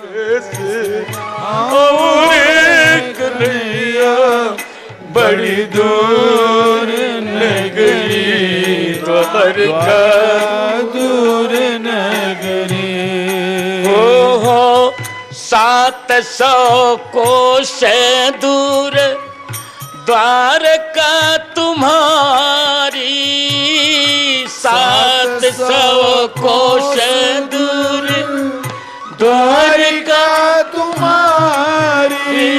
कैसे आऊं रे कन्हैया, बड़ी दूर नगरी द्वारका, दूर नगरी। हो 700 कोस दूर द्वारका तुम्हारी, 700 कोस दूर द्वारका तुम्हारी।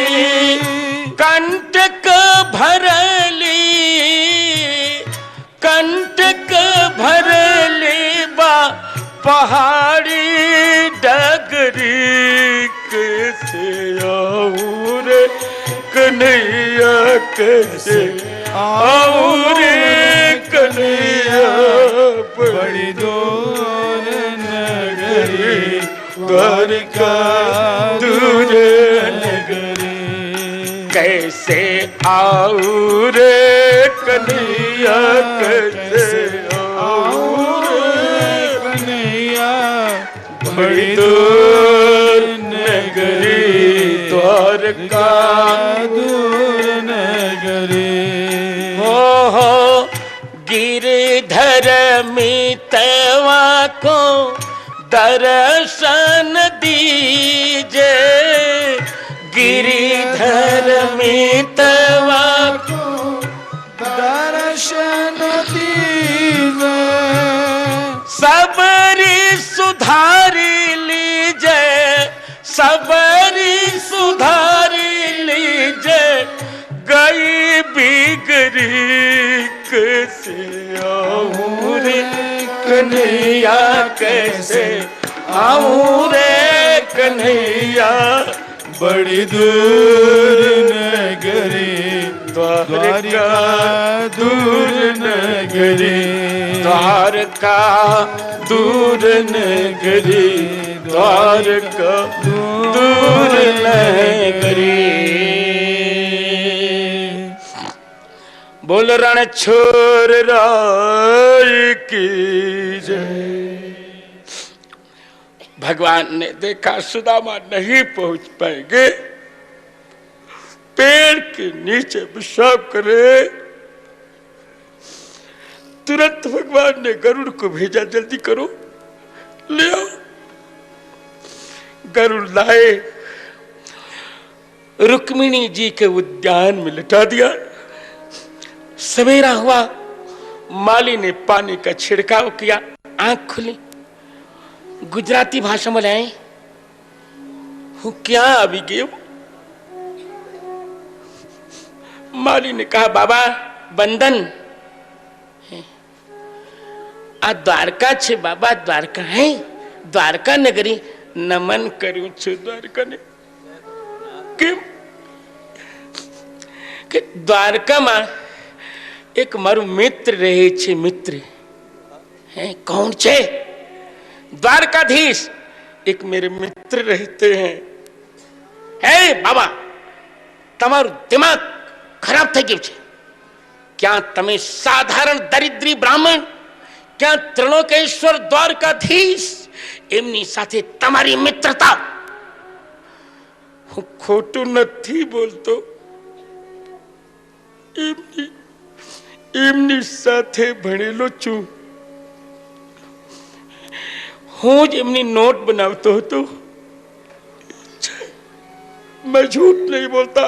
कंटक भरली, कंटक भरली बा पहाड़ी डगरी, कैसे आऊं रे कन्हैया, कैसे आऊं रे कन्हैया, बड़ी दूर नगरी द्वारका दूर नगरी, कैसे आऊं रे कन्हैया, कैसे आऊं रे कन्हैया, बड़ी दूर नगरी द्वारका, दूर नगरी। हो गिरधर मितवा को दर्शन दीजे, गिरिधर मितवा को दर्शन दीजे, सबरी सुधारी लीजे, सबरी सुधारी लीजे, गई बिगड़ी, कैसे आऊं रे कन्हैया, कैसे आऊं रे कन्हैया, बड़ी दूर नगरी द्वारका दूर नगरी, द्वारका दूर नगरी, द्वारका दूर नगरी। बोल रणछोड़ राय की जय। भगवान ने देखा सुदामा नहीं पहुंच पाएंगे, पेड़ के नीचे विश्राम करे, तुरंत भगवान ने गरुड़ को भेजा, जल्दी करो ले आओ। गरुड़ लाए, रुक्मिणी जी के उद्यान में लिटा दिया। सवेरा हुआ, माली ने पानी का छिड़काव किया, आंख खुली, गुजराती भाषा में लाए, हूँ क्या अभी गए। माली ने कहा बाबा बंधन आ द्वारका छे बाबा, द्वारका है, द्वारका नगरी नमन करूं छे द्वारका ने। केम के द्वारका में एक मारू मित्र रहे छे, मित्र है कौन छे? द्वारकाधीश एक मेरे मित्र रहते हैं। हे बाबा तमारू दिमाग खराब થઈ ગયું છે। क्या તમે साधारण दरिद्री ब्राह्मण, क्या त्रिलोकेश्वर द्वारकाधीश એમની સાથે તમારી મિત્રતા? હું ખોટું નથી બોલતો, એમની સાથે ભણેલો છું। હું જ એમની નોટ બનાવતો હતો। मैं झूठ नहीं बोलता,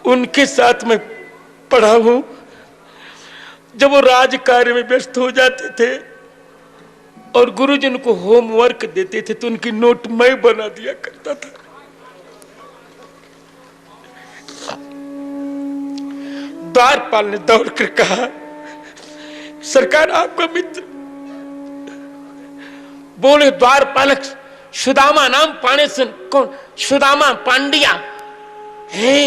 उनके साथ में पढ़ा हूं। जब वो राज कार्य में व्यस्त हो जाते थे और गुरुजन को होमवर्क देते थे तो उनकी नोट मैं बना दिया करता था। द्वारपाल ने दौड़कर कहा सरकार आपका मित्र। बोले द्वारपालक सुदामा नाम पाने सुन। कौन? सुदामा पांड्या है।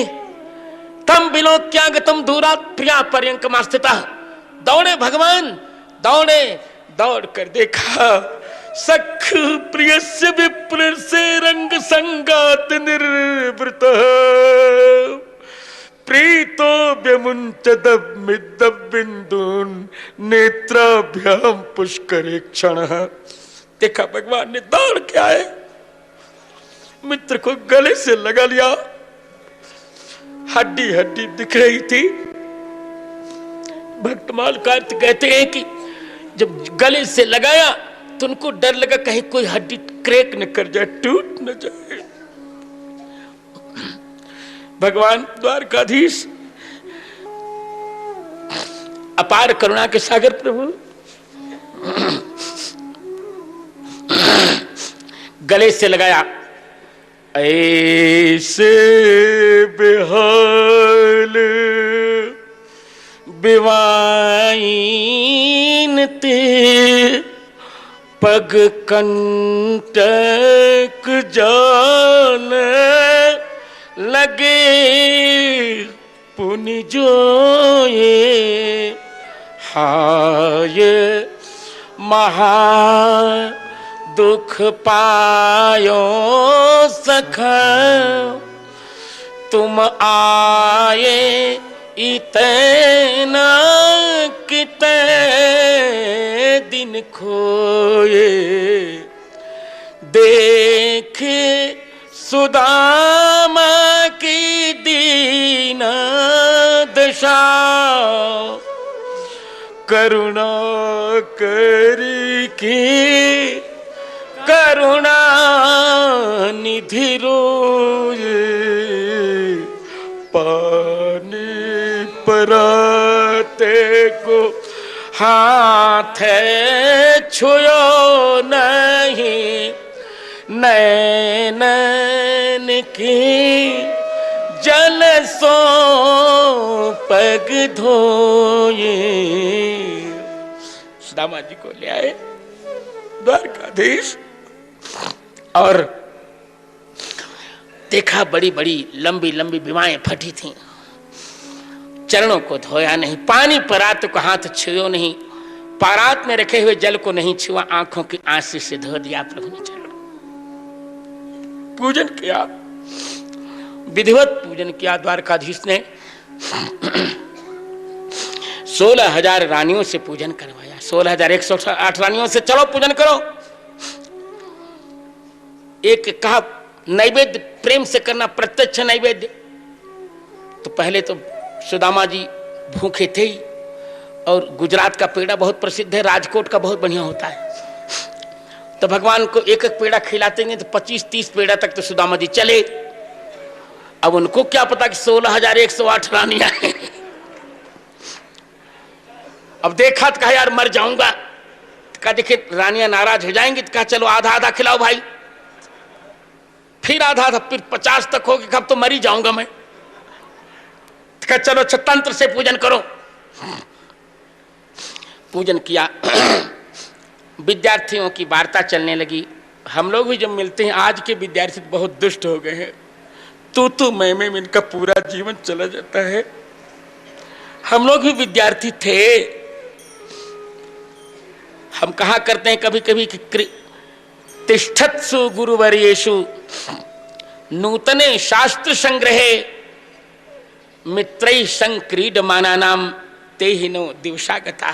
तम बिलो क्या गतम दूरा प्रिया पर्यंक मास्थिता। दौड़े भगवान, दौड़े, दौड़ कर देखा सख प्रिय से विप्र से रंग संगात निर्वृत प्रीतो व्यमुंचद बिंदुन नेत्राभ्याम पुष्कर क्षण। देखा भगवान ने दौड़ के आए, मित्र को गले से लगा लिया। हड्डी हड्डी दिख रही थी। भक्तमाल कार्त कहते हैं कि जब गले से लगाया तो उनको डर लगा कहीं कोई हड्डी क्रैक न कर जाए, टूट न जाए। भगवान द्वारकाधीश अपार करुणा के सागर प्रभु गले से लगाया। ऐसे बेहाल बिवाइन ते पग कंटक जान लगे पुनि जोए हाय महा दुख पायो सखा तुम आए इतना किते दिन खोए देख सुदामा की दीन दशा करुणा करी की करुणा निधि रोए पानी पराते को हाथ छुयो नहीं नैनन की जल सो पग धोए। सुदामा जी को ले आए द्वारकाधीश और देखा बड़ी बड़ी लंबी लंबी बीमाएं फटी थीं। चरणों को धोया नहीं, पानी परात को हाथ छुओ नहीं, पारात में रखे हुए जल को नहीं छुआ, आंखों की आंसू से धो दिया प्रभु ने चलो। पूजन किया, विधिवत पूजन किया द्वारकाधीश ने। 16,000 रानियों से पूजन करवाया। 16,108 रानियों से चलो पूजन करो। एक कहा नैवेद्य प्रेम से करना, प्रत्यक्ष नैवेद्य। तो पहले तो सुदामा जी भूखे थे ही, और गुजरात का पेड़ा बहुत प्रसिद्ध है, राजकोट का बहुत बढ़िया होता है। तो भगवान को एक एक पेड़ा खिलाते हैं तो 25-30 पेड़ा तक तो सुदामा जी चले। अब उनको क्या पता कि 16,108 रानियां हैं। अब देखा तो कहा यार मर जाऊंगा, तो कहा देखिए रानियां नाराज हो जाएंगी, तो कहा चलो आधा आधा खिलाओ भाई। फिर आधा आधा, फिर 50 तक होगी, कब तो मर ही जाऊंगा मैं। तो कहा चलो तंत्र से पूजन करो। पूजन किया। विद्यार्थियों की वार्ता चलने लगी। हम लोग भी जब मिलते हैं, आज के विद्यार्थी बहुत दुष्ट हो गए हैं, तू मैं में इनका पूरा जीवन चला जाता है। हम लोग भी विद्यार्थी थे। हम कहा करते हैं कभी कभी कि तिष्ठत्सु गुरुवर्येषु नूतने शास्त्र संग्रहे मित्रैः संक्रीडमानानां तेहिनो दिवसागता।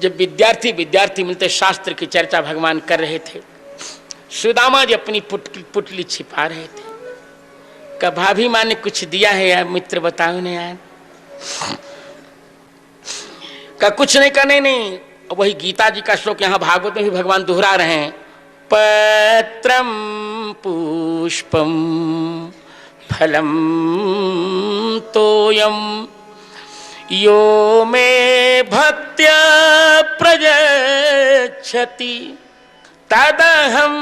जब विद्यार्थी मिलते, शास्त्र की चर्चा भगवान कर रहे थे। सुदामा जी अपनी पुतली छिपा रहे थे। का भाभी माँ ने कुछ दिया है यार, मित्र बताओ ना यार। का कुछ नहीं, का नहीं। वही गीता जी का श्लोक यहाँ भागवत में भी भगवान दोहरा रहे हैं। पत्रम पुष्पम फलम तोयम यो मे भक्त्या प्रयच्छति तदहं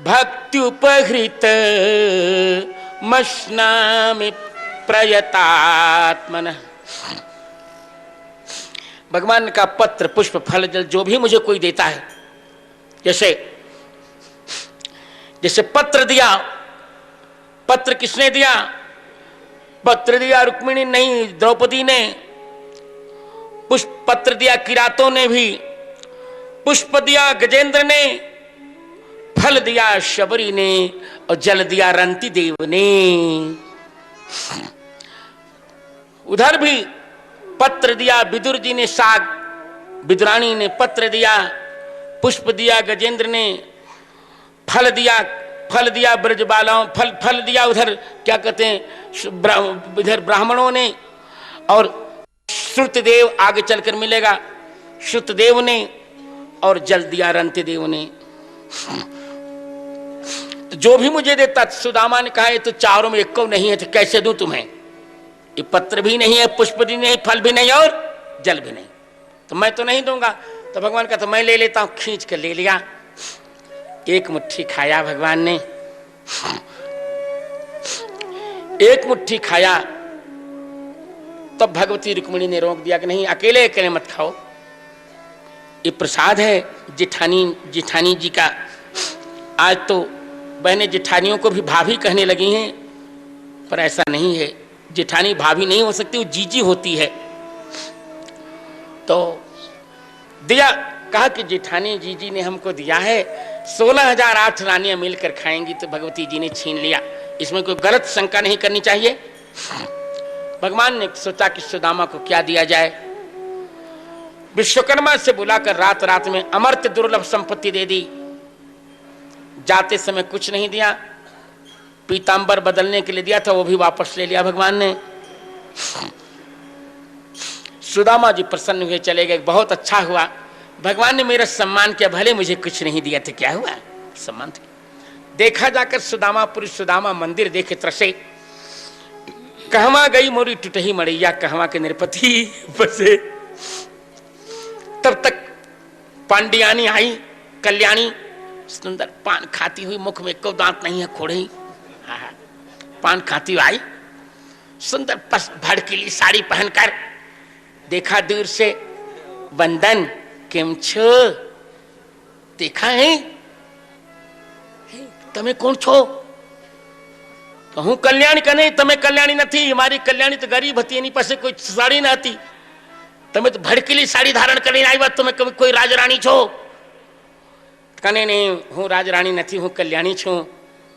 भक्त्युपहृत मश्नामि प्रयतात्मनः। भगवान का पत्र पुष्प फल जल जो भी मुझे कोई देता है, जैसे पत्र दिया, पत्र किसने दिया? पत्र दिया रुक्मिणी नहीं, द्रौपदी ने। पुष्प पत्र दिया किरातों ने भी, पुष्प दिया गजेंद्र ने, फल दिया शबरी ने, और जल दिया रंती देव ने। उधर भी पत्र दिया विदुर जी ने, साग विदुरानी ने पत्र दिया, पुष्प दिया गजेंद्र ने, फल दिया ब्रजबालाओं, फल दिया उधर क्या कहते हैं इधर ब्राह्मणों ने, और श्रुतदेव आगे चलकर मिलेगा, श्रुतदेव ने, और जल दिया रंतिदेव ने। तो जो भी मुझे देता, सुदामा ने कहा ये तो चारों में एक को नहीं है, तो कैसे दूं तुम्हें? ये पत्र भी नहीं है, पुष्प भी नहीं, फल भी नहीं और जल भी नहीं, तो मैं तो नहीं दूंगा। तो भगवान का तो मैं ले लेता हूं, खींच कर ले लिया, एक मुट्ठी खाया भगवान ने, एक मुट्ठी खाया। तब भगवती रुक्मिणी ने रोक दिया कि नहीं, अकेले अकेले मत खाओ, ये प्रसाद है जिठानी जी का। आज तो बहनें जिठानियों को भी भाभी कहने लगी हैं, पर ऐसा नहीं है, जिठानी भाभी नहीं हो सकती, वो जीजी होती है। तो दिया, कहा कि जिठानी जीजी ने हमको दिया है, 16,008 रानियां मिलकर खाएंगी, तो भगवती जी ने छीन लिया। इसमें कोई गलत शंका नहीं करनी चाहिए। भगवान ने सोचा कि सुदामा को क्या दिया जाए, विश्वकर्मा से बुलाकर रात रात में अमर्त्य दुर्लभ संपत्ति दे दी। जाते समय कुछ नहीं दिया, पीतांबर बदलने के लिए दिया था, वो भी वापस ले लिया भगवान ने। सुदामा जी प्रसन्न हुए, चले गए, बहुत अच्छा हुआ, भगवान ने मेरा सम्मान किया, भले मुझे कुछ नहीं दिया तो क्या हुआ, सम्मान था। देखा जाकर सुदामापुरी, सुदामा मंदिर देखे त्रसे, कहवा गई मोरी टूटही मड़ैया, कहवा के नृपति बसे। तब तक पांडियानी आई, कल्याणी सुंदर पान खाती हुई, मुख में को दांत नहीं है, खोड़े पान खाती हुई आई, सुंदर भड़कीली साड़ी पहनकर। देखा दूर से, वंदन केम छो, देखा है तमें कौन छो? तो हूँ कल्याणी का नहीं, तमें कल्याणी नहीं, हमारी कल्याणी तो गरीब हती, एनी पासे कोई साड़ी ना आती, तमें तो भड़कीली साड़ी धारण करने आई बात, तुम्हें कभी कोई राजरानी छो? कने नहीं, हूँ राजरानी नहीं, हूँ कल्याणी छू।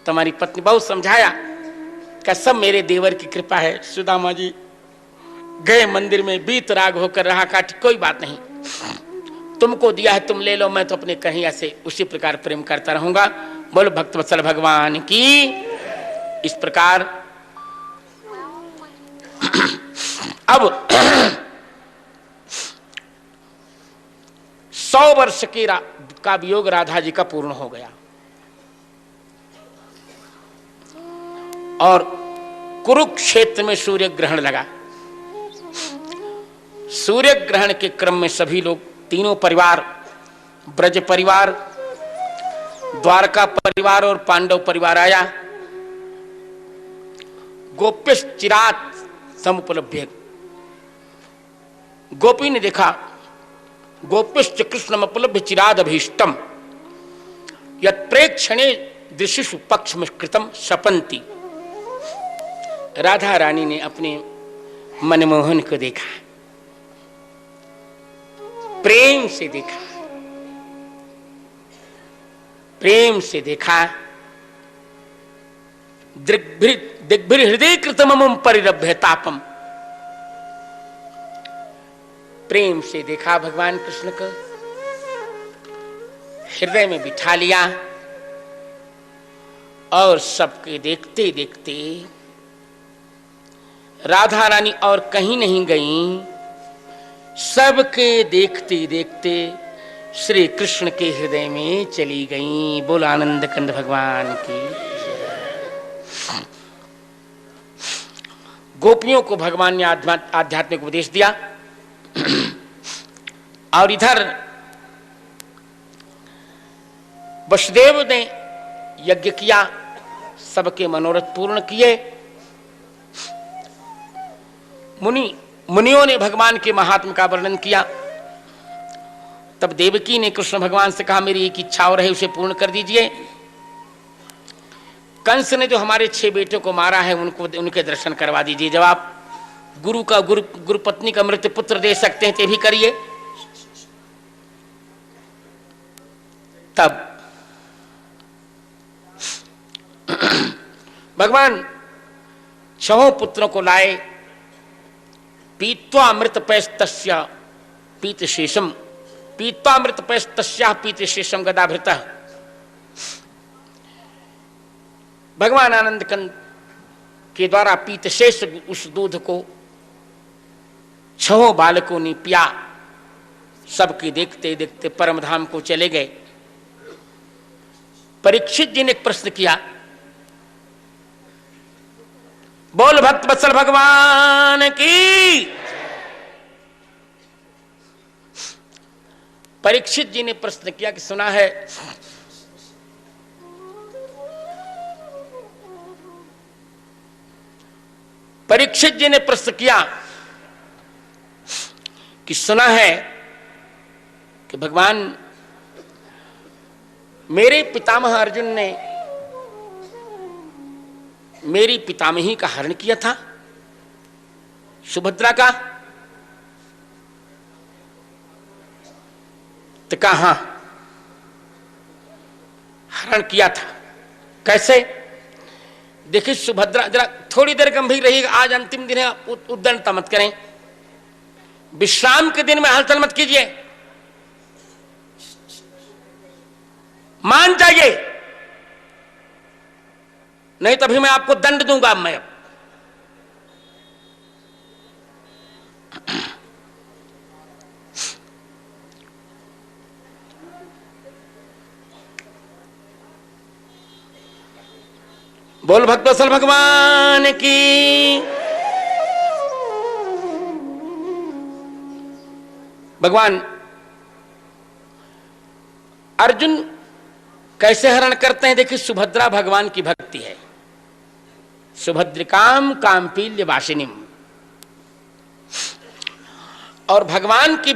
तुम्हारी पत्नी बहुत समझाया कि सब मेरे देवर की कृपा है। सुदामा जी गए मंदिर में, बीत राग होकर रहा, काट कोई बात नहीं, तुमको दिया है तुम ले लो, मैं तो अपने कन्हैया से उसी प्रकार प्रेम करता रहूंगा। बोलो भक्तवत्सल भगवान की। इस प्रकार अब 100 वर्ष का वियोग राधा जी का पूर्ण हो गया, और कुरुक्षेत्र में सूर्य ग्रहण लगा। सूर्य ग्रहण के क्रम में सभी लोग, तीनों परिवार, ब्रज परिवार, द्वारका परिवार और पांडव परिवार आया। गोप्यश्चिरात समुपलभ्य, गोपी ने देखा, गोप्यश्च कृष्णम उपलभ्य चिराद अभीष्टम यत् प्रेक्षणे दृशिषु पक्षमकृतम शपंती। राधा रानी ने अपने मनमोहन को देखा, प्रेम से देखा, प्रेम से देखा। दिग्भिर हृदय कृतमम परिरभ्य तापम, प्रेम से देखा भगवान कृष्ण को, हृदय में बिठा लिया, और सबके देखते देखते राधा रानी और कहीं नहीं गई, सबके देखते देखते श्री कृष्ण के हृदय में चली गई। बोल आनंद कंद भगवान की। गोपियों को भगवान ने आध्यात्मिक उपदेश दिया, और इधर वसुदेव ने यज्ञ किया, सबके मनोरथ पूर्ण किए। मुनियों ने भगवान के महात्म का वर्णन किया। तब देवकी ने कृष्ण भगवान से कहा, मेरी एक इच्छा और है, उसे पूर्ण कर दीजिए। कंस ने जो हमारे 6 बेटों को मारा है, उनके दर्शन करवा दीजिए। जब आप गुरु पत्नी का मृत्यु पुत्र दे सकते हैं तो भी करिए। तब भगवान 6 पुत्रों को लाए। पीत्वा अमृत पैस्तस्य पीत शेषम पीत्वामृत पयस्तस्याः पीते शेषम गदाभृतः। भगवान आनंद कंद के द्वारा पीत शेष उस दूध को 6 बालकों ने पिया। सबके देखते देखते परमधाम को चले गए। परीक्षित जी ने एक प्रश्न किया, बोल भक्त वत्सल भगवान की। परीक्षित जी ने प्रश्न किया कि सुना है परीक्षित जी ने प्रश्न किया कि सुना है कि भगवान मेरे पितामह अर्जुन ने मेरी पितामही का हरण किया था, सुभद्रा का। तो कहा हरण किया था, कैसे? देखिए सुभद्रा, जरा थोड़ी देर गंभीर रहिएगा, आज अंतिम दिन है, उद्दंडता मत करें, विश्राम के दिन में हलचल मत कीजिए, मान जाइए, नहीं तो अभी मैं आपको दंड दूंगा। मैं बोल भक्तवत्सल भगवान की। भगवान अर्जुन कैसे हरण करते हैं? देखिए सुभद्रा भगवान की भक्ति है, सुभद्रिकाम कामपील्य वासिनीम। और भगवान की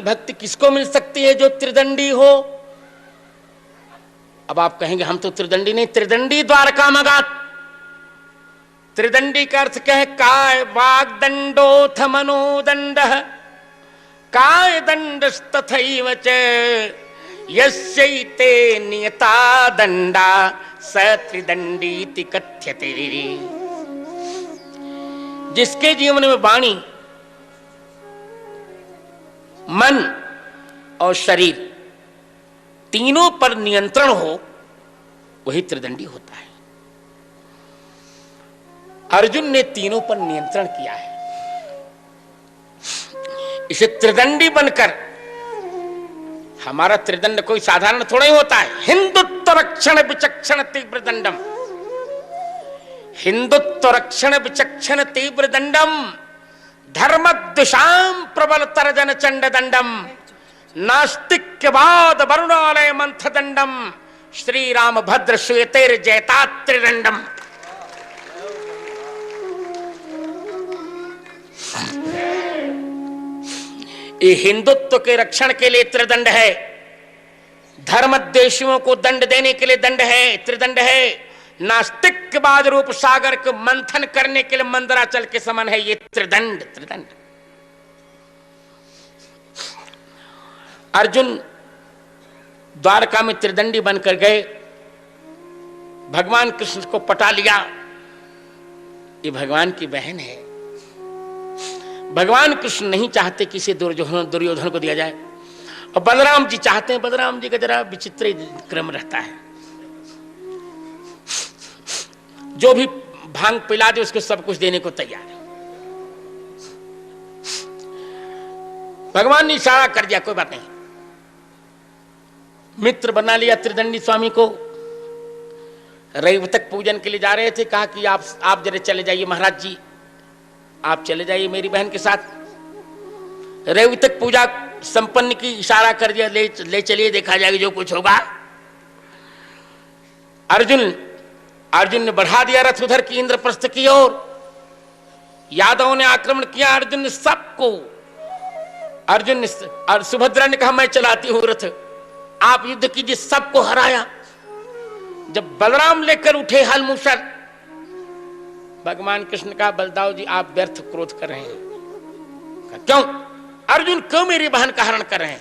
भक्ति किसको मिल सकती है? जो त्रिदंडी हो। अब आप कहेंगे हम तो त्रिदंडी नहीं, त्रिदंडी द्वारका मगात। त्रिदंडी का अर्थ क्या है? काय वाग दंडोथ मनोदंड, काय दंडस्तथैव च यस्यैते नियता दंडा स त्रिदंडीति कथ्यते। जिसके जीवन में वाणी, मन और शरीर तीनों पर नियंत्रण हो, वही त्रिदंडी होता है। अर्जुन ने तीनों पर नियंत्रण किया है, इसे त्रिदंडी बनकर। हमारा त्रिदंड कोई साधारण थोड़ा ही होता है। हिंदुत्व रक्षण विचक्षण तीव्र दंडम, हिंदुत्व रक्षण विचक्षण तीव्र दंडम, धर्मद्विषाम प्रबल तर्जन चंड दंडम, नास्तिक्यवाद वरुणालय मंथ दंडम, श्री राम भद्र श्वेतेर जयता त्रिदंडम। ये हिंदुत्व के रक्षण के लिए त्रिदंड है, धर्मद्वेषियों को दंड देने के लिए दंड है, त्रिदंड है। नास्तिकवाद रूप सागर को मंथन करने के लिए मंदराचल के समान है ये त्रिदंड। अर्जुन द्वारका में त्रिदंडी बनकर गए, भगवान कृष्ण को पटा लिया। ये भगवान की बहन है। भगवान कृष्ण नहीं चाहते कि इसे दुर्योधन को दिया जाए, और बलराम जी चाहते हैं। बलराम जी का जरा विचित्र क्रम रहता है, जो भी भांग पिला दे उसको सब कुछ देने को तैयार है। भगवान ने इशारा कर दिया, कोई बात नहीं, मित्र बना लिया त्रिदंडी स्वामी को। रवि तक पूजन के लिए जा रहे थे, कहा कि आप जरा चले जाइए महाराज जी, आप चले जाइए मेरी बहन के साथ। रवि तक पूजा संपन्न की, इशारा कर दिया, ले चलिए, देखा जाएगा जो कुछ होगा। अर्जुन ने बढ़ा दिया रथ उधर की इंद्रप्रस्थ की ओर। यादवों ने आक्रमण किया, अर्जुन ने सबको, और सुभद्रा ने कहा मैं चलाती हूं रथ, आप युद्ध कीजिए, सबको हराया। जब बलराम लेकर उठे हल मूसल, भगवान कृष्ण का बलदाव जी आप व्यर्थ क्रोध कर रहे हैं। क्यों अर्जुन, क्यों मेरी बहन का हरण कर रहे हैं?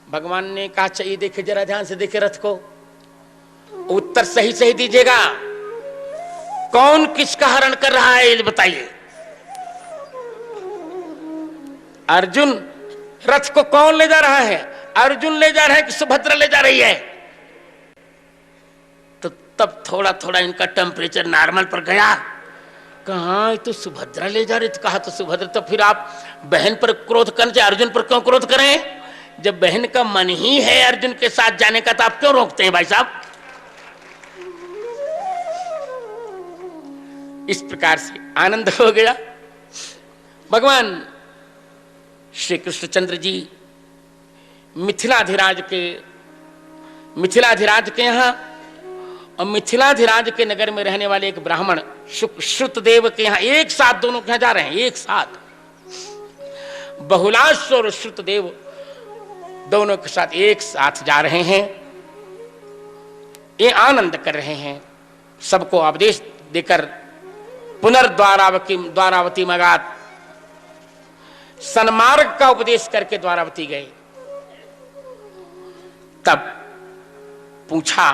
भगवान ने कहा चाहिए, देखे जरा ध्यान से देखे रथ को, उत्तर सही सही दीजिएगा, कौन किसका हरण कर रहा है ये बताइए। अर्जुन रथ को कौन ले जा रहा है? अर्जुन ले जा रहा है कि सुभद्रा ले जा रही है? तो तब थोड़ा थोड़ा इनका टेम्परेचर नॉर्मल पर गया। कहाँ तो सुभद्रा ले जा रही थी, कहा तो सुभद्रा। तो फिर आप बहन पर क्रोध करने चाहिए, अर्जुन पर क्यों क्रोध करें? जब बहन का मन ही है अर्जुन के साथ जाने का तो आप क्यों रोकते हैं भाई साहब? इस प्रकार से आनंद हो गया। भगवान श्री कृष्णचंद्र जी मिथिलाधिराज के यहाँ और मिथिलाधिराज के नगर में रहने वाले एक ब्राह्मण श्रुतदेव के यहाँ एक साथ दोनों के यहाँ जा रहे हैं। एक साथ बहुलाश्व और श्रुतदेव दोनों के साथ एक साथ जा रहे हैं। ये आनंद कर रहे हैं, सबको उपदेश देकर द्वारावती मगात सन्मार्ग का उपदेश करके द्वारावती गए। तब पूछा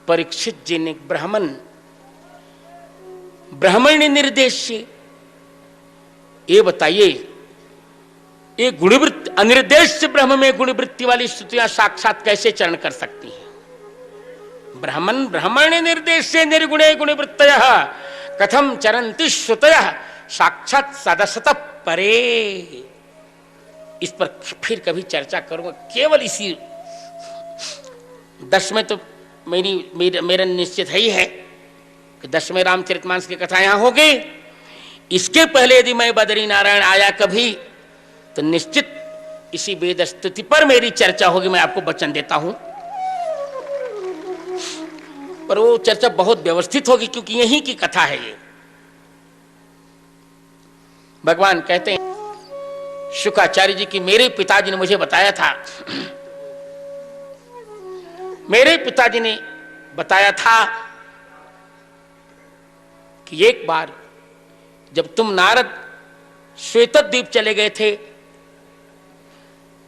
परीक्षित जी ने, ब्राह्मण निर्देश, ये बताइए ये गुणवृत्ति अनिर्देश ब्रह्म में गुणवृत्ति वाली स्तुतियां साक्षात कैसे चरण कर सकती हैं? ब्राह्मण निर्देश निर्गुणे गुणवृत्तयः कथम चरन्ति श्रुतयः साक्षात सदसत परे। इस पर फिर कभी चर्चा करूंगा। केवल इसी 10 में तो मेरा निश्चित ही है कि 10वें रामचरितमानस की कथा यहां होगी। इसके पहले यदि मैं बद्री नारायण आया कभी तो निश्चित इसी वेद स्तुति पर मेरी चर्चा होगी, मैं आपको वचन देता हूं। पर वो चर्चा बहुत व्यवस्थित होगी क्योंकि यही की कथा है ये। भगवान कहते हैं शुकाचार्य जी की, मेरे पिताजी ने मुझे बताया था, मेरे पिताजी ने बताया था कि एक बार जब तुम नारद श्वेतद्वीप चले गए थे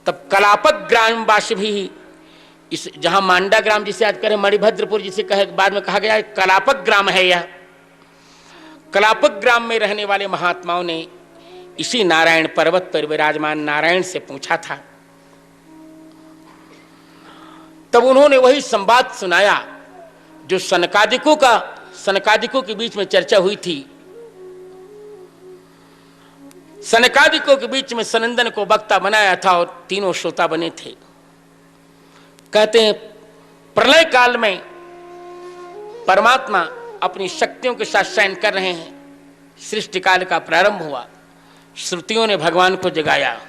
तब कलापक ग्रामवासी भी, इस जहां मांडा ग्राम जिसे आज कह रहे मणिभद्रपुर जिसे कहे बाद में कहा गया कलापक ग्राम है, यह कलापक ग्राम में रहने वाले महात्माओं ने इसी नारायण पर्वत पर विराजमान नारायण से पूछा था। तब उन्होंने वही संवाद सुनाया जो सनकादिकों के बीच में चर्चा हुई थी। सनकादिकों के बीच में सनंदन को वक्ता बनाया था और तीनों श्रोता बने थे। कहते हैं प्रलय काल में परमात्मा अपनी शक्तियों के साथ शयन कर रहे हैं। सृष्टि काल का प्रारंभ हुआ, श्रुतियों ने भगवान को जगाया।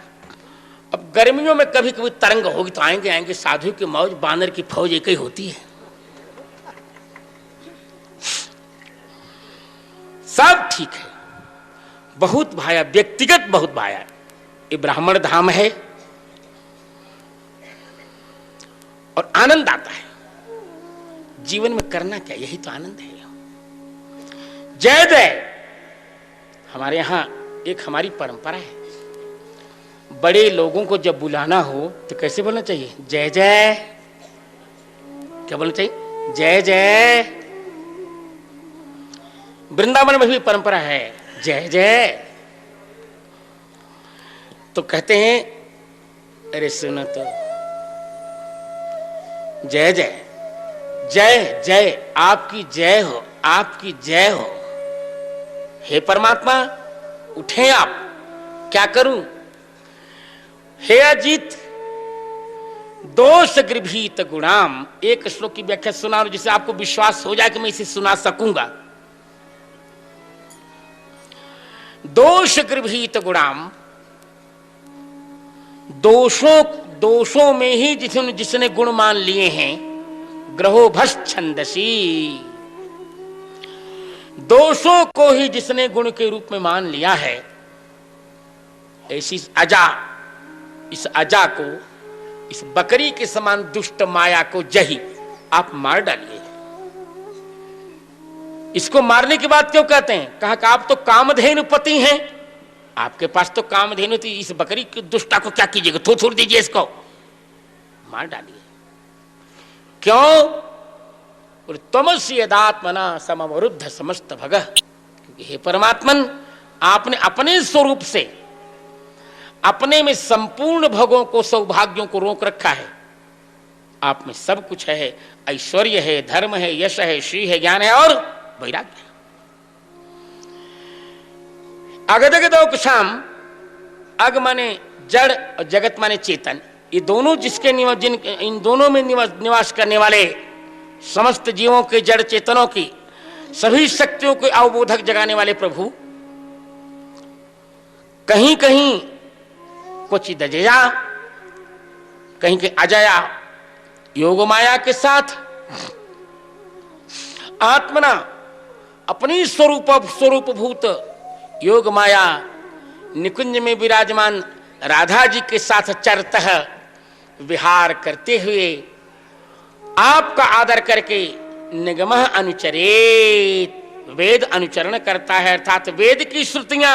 अब गर्मियों में कभी कभी तरंग होगी तो आएंगे साधु की मौज, बानर की फौज एक ही होती है। सब ठीक है, बहुत भाया, व्यक्तिगत बहुत भाया। ये ब्राह्मण धाम है और आनंद आता है। जीवन में करना क्या, यही तो आनंद है। जय जय। हमारे यहां एक हमारी परंपरा है, बड़े लोगों को जब बुलाना हो तो कैसे बोलना चाहिए? जय जय। क्या बोलना चाहिए? जय जय। वृंदावन में भी परंपरा है जय जय। तो कहते हैं अरे सुनो तो, जय जय जय जय, आपकी जय हो, आपकी जय हो। हे परमात्मा उठे आप, क्या करूं? हे अजीत दोष गृभीत गुणाम। एक श्लोक की व्याख्या सुना जिससे आपको विश्वास हो जाए कि मैं इसे सुना सकूंगा। दोष गृभीत गुणाम, दोषों में ही जिसने गुण मान लिए हैं। ग्रहो भस छंदसी, दोषों को ही जिसने गुण के रूप में मान लिया है। ऐसी इस अजा को, इस बकरी के समान दुष्ट माया को जही आप मार डालिए। इसको मारने की बात क्यों कहते हैं? कहा कि आप तो कामधेनु पति हैं, आपके पास तो कामधेनु थी, इस बकरी की दुष्टा को क्या कीजिएगा? छोड़ दीजिए, इसको मार डालिए। क्यों? तमस्य यदात्मना समवरुद्ध समस्त भगः। क्योंकि हे परमात्मन, आपने अपने स्वरूप से अपने में संपूर्ण भोगों को, सौभाग्यों को रोक रखा है। आप में सब कुछ है, ऐश्वर्य है, धर्म है, यश है, श्री है, ज्ञान है और वैराग्य है। अगदगदोक्षाम, अग माने जड़ और जगत माने चेतन, ये दोनों जिसके इन दोनों में निवास करने वाले समस्त जीवों के, जड़ चेतनों की सभी शक्तियों को अवबोधक जगाने वाले प्रभु, कहीं कहीं क्वचित अजया, कहीं के अजया योग माया के साथ आत्मना अपनी स्वरूपभूत योग माया निकुंज में विराजमान राधा जी के साथ चरतः विहार करते हुए आपका आदर करके निगमः अनुचरेत, वेद अनुचरण करता है, अर्थात वेद की श्रुतियां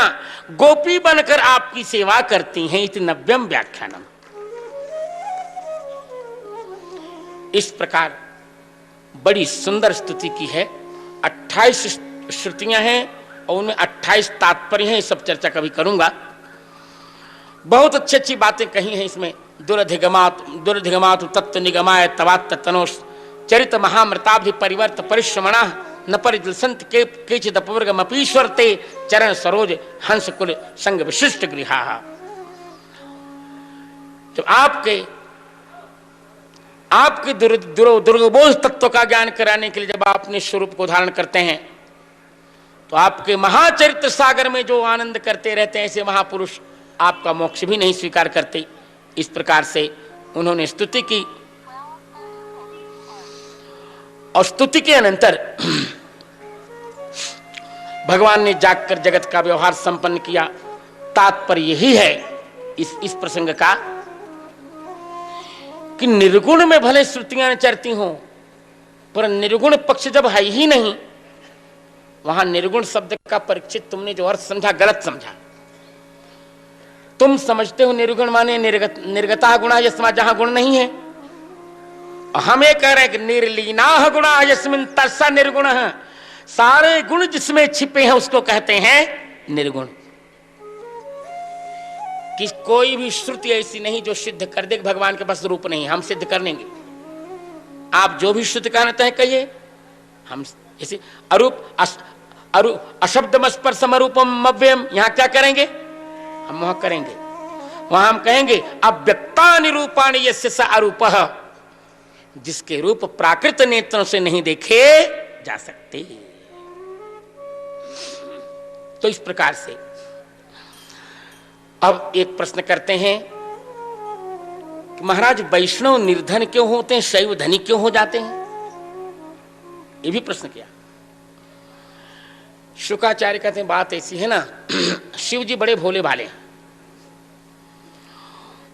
गोपी बनकर आपकी सेवा करती हैं। इति नव्यम व्याख्यानम। इस प्रकार बड़ी सुंदर स्तुति की है। 28 श्रुतियां हैं और उनमें 28 तात्पर्य हैं। सब चर्चा कभी करूंगा। बहुत अच्छी अच्छी बातें कही हैं इसमें। दुरधिगमात तत्व निगमाय तवात तनोष चरित महामृताब्धि परिवर्त परिश्रमणा न परिदलसंत के केचिद अपवर्गमपीश्वरते चरण सरोज हंस कुल संग विशिष्ट गृहा। जब आपके दुर्गबोध तत्व का ज्ञान कराने के लिए जब आप अपने स्वरूप को धारण करते हैं तो आपके महाचरित्र सागर में जो आनंद करते रहते हैं, ऐसे महापुरुष आपका मोक्ष भी नहीं स्वीकार करते। इस प्रकार से उन्होंने स्तुति की और स्तुति के अनंतर भगवान ने जागकर जगत का व्यवहार संपन्न किया। तात्पर्य यही है इस प्रसंग का कि निर्गुण में भले श्रुतियां चरती हों, पर निर्गुण पक्ष जब है ही नहीं, वहां निर्गुण शब्द का परिचित तुमने जो अर्थ समझा, गलत समझा। तुम समझते हो निर्गुण माने निर्गता गुणा यस्मा, जहां गुण नहीं है। हम ये कह रहे हैं कि निर्लीना गुणा यस्मिन तस्सा निर्गुण है। सारे गुण जिसमें छिपे हैं उसको कहते हैं निर्गुण। कि कोई भी श्रुति ऐसी नहीं जो सिद्ध कर दे भगवान के पास रूप नहीं। हम सिद्ध कर लेंगे। आप जो भी श्रुति कहते हैं कहिए, हम जैसे अशब्द स्पर्शम अरूपम अव्ययम, यहां क्या करेंगे? हम वहां करेंगे। वहां हम कहेंगे अव्यक्ता निरूपाणी यस्य स अरूपः, जिसके रूप प्राकृत नेत्रों से नहीं देखे जा सकते। तो इस प्रकार से अब एक प्रश्न करते हैं कि महाराज वैष्णव निर्धन क्यों होते हैं, शैव धनी क्यों हो जाते हैं? ये भी प्रश्न किया। शुकाचार्य कहते हैं बात ऐसी है ना, शिव जी बड़े भोले भाले हैं।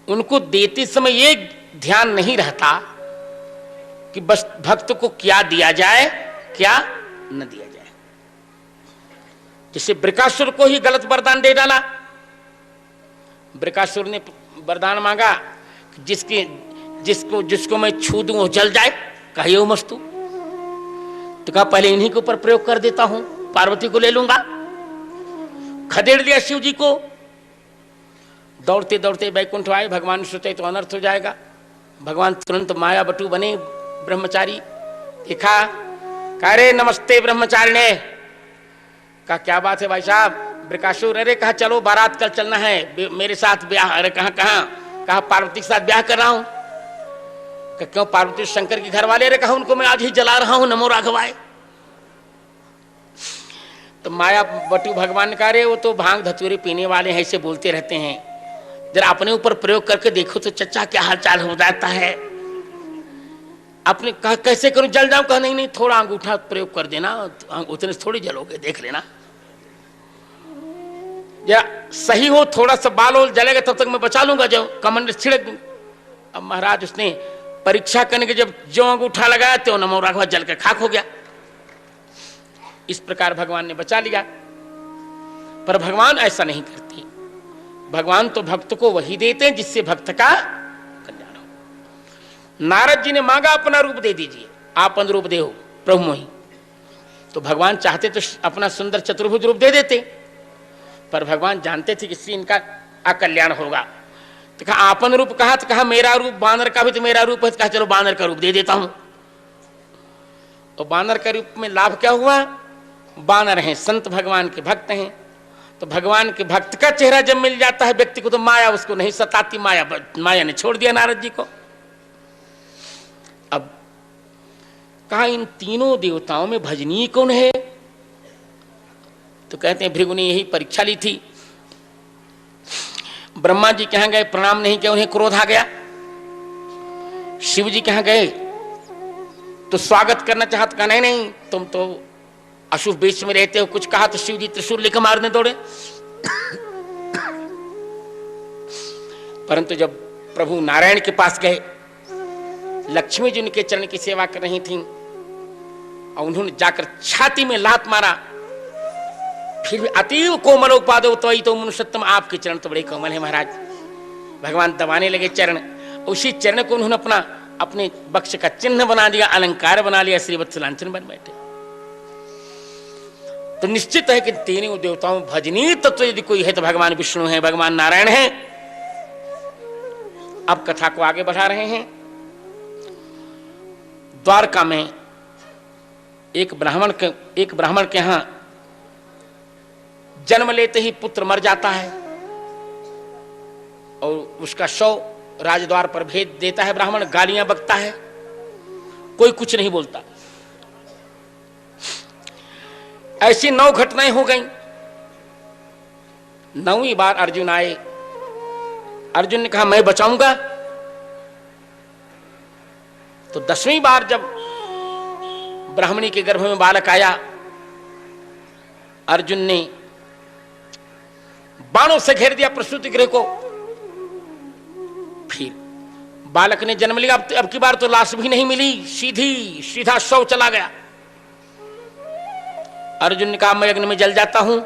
उनको देते समय ये ध्यान नहीं रहता कि बस भक्त को क्या दिया जाए, क्या न दिया जाए। जैसे बृकासुर को ही गलत वरदान दे डाला। बृकासुर ने वरदान मांगा जिसको मैं छू दूं वो जल जाए, कहिए मस्तु। तो कहा पहले इन्हीं के ऊपर प्रयोग कर देता हूं, पार्वती को ले लूंगा। खदेड़ दिया शिव जी को। दौड़ते दौड़ते वैकुंठ आए। भगवान सोचे तो अनर्थ हो जाएगा। भगवान तुरंत माया बटू बने ब्रह्मचारी। देखा, कह रे नमस्ते ब्रह्मचारी ने कहा क्या बात है भाई साहब? बृकासुर, अरे कहा चलो बारात कल चलना है मेरे साथ ब्याह। अरे कहा पार्वती के साथ ब्याह कर रहा हूं। क्यों? पार्वती शंकर के घर वाले। अरे कहा उनको मैं आज ही जला रहा हूं, नमो राघवाय। तो माया बटू भगवान ने कहा अरे वो तो भांग धतूरे पीने वाले हैं, ऐसे बोलते रहते हैं, जरा अपने ऊपर प्रयोग करके देखो तो चचा क्या हालचाल हो जाता है। अपने कहा कैसे करूं, जल जाऊं? कहा नहीं थोड़ा अंगूठा प्रयोग कर देना, उतने थोड़ी जलोगे, देख लेना। या सही हो, थोड़ा सा बाल और जलेगा तब तक मैं बचा लूंगा, जो कमंड छिड़क दूं। अब महाराज उसने परीक्षा करने के जब जो अंगूठा लगाया तो नमो राघवा जल के खाक हो गया। इस प्रकार भगवान ने बचा लिया। पर भगवान ऐसा नहीं करते। भगवान तो भक्त को वही देते हैं जिससे भक्त का कल्याण हो। नारद जी ने मांगा अपना रूप दे दीजिए, आप अनुरूप दे हो प्रभु मोहि। तो भगवान चाहते तो अपना सुंदर चतुर्भुज रूप दे देते, पर भगवान जानते थे कि इससे इनका अकल्याण होगा। तो कहा आपन रूप कहा, तो कहा मेरा रूप बानर का भी तो मेरा रूप है, तो कहा चलो बानर का रूप दे देता हूं। तो बानर का रूप में लाभ क्या हुआ? बानर हैं, संत भगवान के भक्त हैं, तो भगवान के भक्त का चेहरा जब मिल जाता है व्यक्ति को तो माया उसको नहीं सताती, माया ने छोड़ दिया नारद जी को। अब कहा इन तीनों देवताओं में भजनीय कौन है? तो कहते हैं भृगु ने यही परीक्षा ली थी। ब्रह्मा जी के यहां गए, प्रणाम नहीं किया, उन्हें क्रोध आ गया। शिव जी के यहां गए तो स्वागत करना चाहते, कहा नहीं नहीं तुम तो अशुभ बेश में रहते हो, कुछ कहा तो शिव जी त्रिशूल लेकर मारने दौड़े। परंतु जब प्रभु नारायण के पास गए, लक्ष्मी जी उनके चरण की सेवा कर रही थीं और उन्होंने जाकर छाती में लात मारा। फिर भी अतीव कोमल उपादो तो मनुष्योत्तम, आपके चरण तो बड़े कोमल है महाराज। भगवान दबाने लगे चरण, उसी चरण को उन्होंने अपने बक्ष का चिन्ह बना दिया, अलंकार बना लिया, श्रीवत्सलांचन बन बैठे। तो निश्चित है कि तीनों देवताओं में भजनीय तत्व यदि कोई है तो भगवान विष्णु है, भगवान नारायण है। अब कथा को आगे बढ़ा रहे हैं। द्वारका में एक ब्राह्मण के यहां जन्म लेते ही पुत्र मर जाता है और उसका शव राजद्वार पर भेज देता है ब्राह्मण, गालियां बकता है, कोई कुछ नहीं बोलता। ऐसी 9 घटनाएं हो गईं। 9वीं बार अर्जुन आए। अर्जुन ने कहा मैं बचाऊंगा। तो 10वीं बार जब ब्राह्मणी के गर्भ में बालक आया, अर्जुन ने बाणों से घेर दिया प्रसूति गृह को। फिर बालक ने जन्म लिया। अब की बार तो लाश भी नहीं मिली, सीधा शव चला गया। अर्जुन ने कहा मैं अग्नि में जल जाता हूं।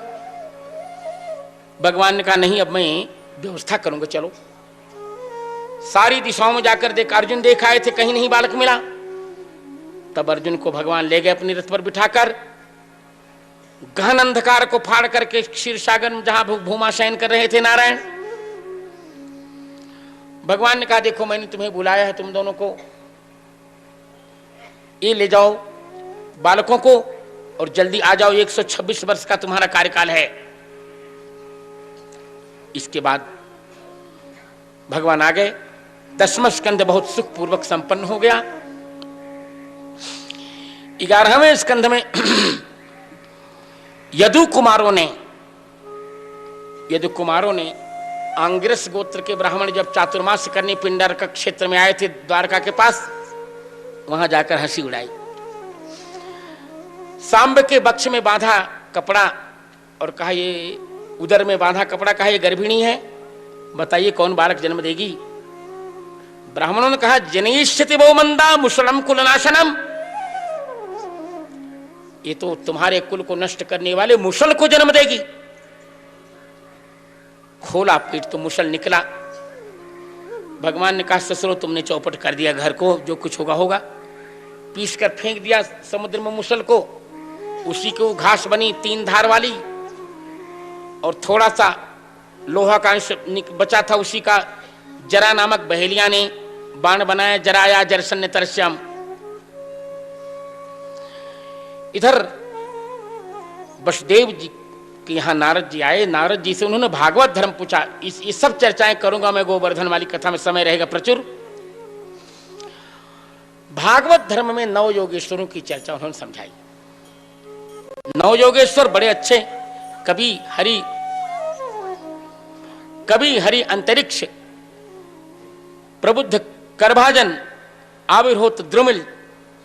भगवान ने कहा नहीं, अब मैं व्यवस्था करूंगा, चलो। सारी दिशाओं में जाकर अर्जुन देख आए थे, कहीं नहीं बालक मिला। तब अर्जुन को भगवान ले गए अपने रथ पर बिठाकर, गहन अंधकार को फाड़ करके क्षीर सागर में जहां भूमा शयन कर रहे थे नारायण। भगवान ने कहा देखो मैंने तुम्हें बुलाया है, तुम दोनों को ये ले जाओ बालकों को और जल्दी आ जाओ, 126 वर्ष का तुम्हारा कार्यकाल है। इसके बाद भगवान आ गए। 10वां स्कंद बहुत सुखपूर्वक संपन्न हो गया। 11वें स्कंद में यदु कुमारों ने आंगिरस गोत्र के ब्राह्मण जब चातुर्मास करने पिंडर का क्षेत्र में आए थे द्वारका के पास, वहां जाकर हंसी उड़ाई। सांब के बक्ष में बांधा कपड़ा और कहा ये उदर में बांधा कपड़ा, कहा ये गर्भिणी है, बताइए कौन बालक जन्म देगी। ब्राह्मणों ने कहा जनयिष्यति वो मंदा मुसलम कुलनाशनम, ये तो तुम्हारे कुल को नष्ट करने वाले मुसल को जन्म देगी। खोला पीठ तो मुसल निकला। भगवान ने कहा ससुरो तुमने चौपट कर दिया घर को, जो कुछ होगा होगा। पीस कर फेंक दिया समुद्र में मुसल को। उसी को घास बनी 3 धार वाली और थोड़ा सा लोहा का अंश बचा था, उसी का जरा नामक बहेलिया ने बाण बनाया। जराया जरसन तरस्याम। इधर वसुदेव जी के यहाँ नारद जी आए। नारद जी से उन्होंने भागवत धर्म पूछा। ये सब चर्चाएं करूंगा मैं गोवर्धन वाली कथा में, समय रहेगा प्रचुर। भागवत धर्म में 9 योगेश्वरों की चर्चा उन्होंने समझाई। 9 योगेश्वर बड़े अच्छे, कभी हरि अंतरिक्ष, प्रबुद्ध करभाजन, आविर्होत द्रुमिल,